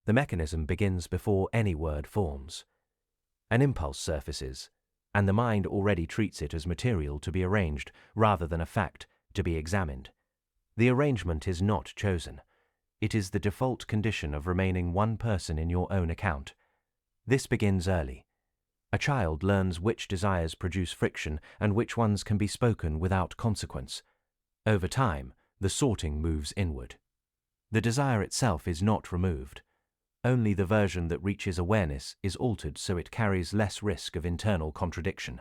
The mechanism begins before any word forms. An impulse surfaces, and the mind already treats it as material to be arranged rather than a fact to be examined. The arrangement is not chosen. It is the default condition of remaining one person in your own account. This begins early. A child learns which desires produce friction and which ones can be spoken without consequence. Over time, the sorting moves inward. The desire itself is not removed. Only the version that reaches awareness is altered so it carries less risk of internal contradiction.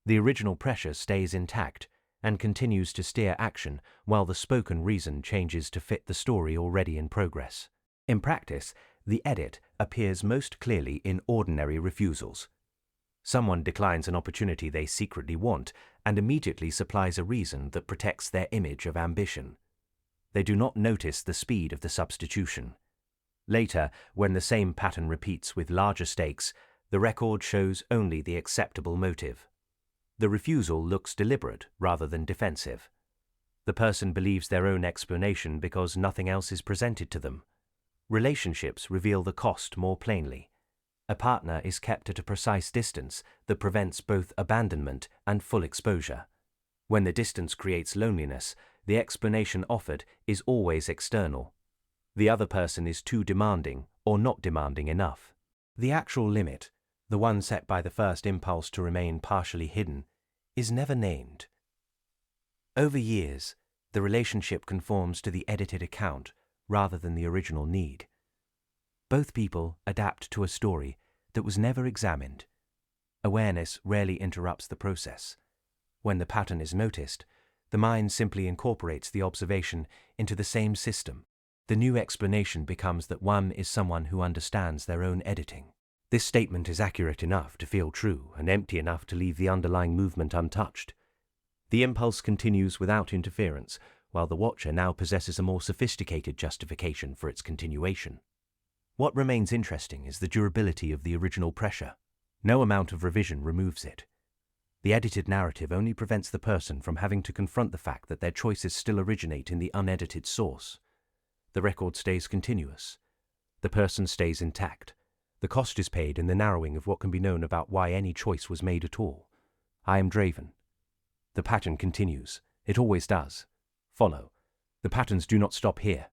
The original pressure stays intact and continues to steer action while the spoken reason changes to fit the story already in progress. In practice, the edit appears most clearly in ordinary refusals. Someone declines an opportunity they secretly want and immediately supplies a reason that protects their image of ambition. They do not notice the speed of the substitution. Later, when the same pattern repeats with larger stakes, the record shows only the acceptable motive. The refusal looks deliberate rather than defensive. The person believes their own explanation because nothing else is presented to them. Relationships reveal the cost more plainly. A partner is kept at a precise distance that prevents both abandonment and full exposure. When the distance creates loneliness, the explanation offered is always external. The other person is too demanding or not demanding enough. The actual limit, the one set by the first impulse to remain partially hidden, is never named. Over years, the relationship conforms to the edited account rather than the original need. Both people adapt to a story that was never examined. Awareness rarely interrupts the process. When the pattern is noticed, the mind simply incorporates the observation into the same system. The new explanation becomes that one is someone who understands their own editing. This statement is accurate enough to feel true and empty enough to leave the underlying movement untouched. The impulse continues without interference, while the watcher now possesses a more sophisticated justification for its continuation. What remains interesting is the durability of the original pressure. No amount of revision removes it. The edited narrative only prevents the person from having to confront the fact that their choices still originate in the unedited source. The record stays continuous. The person stays intact. The cost is paid in the narrowing of what can be known about why any choice was made at all. I am draven. The pattern continues. It always does. Follow. The patterns do not stop here.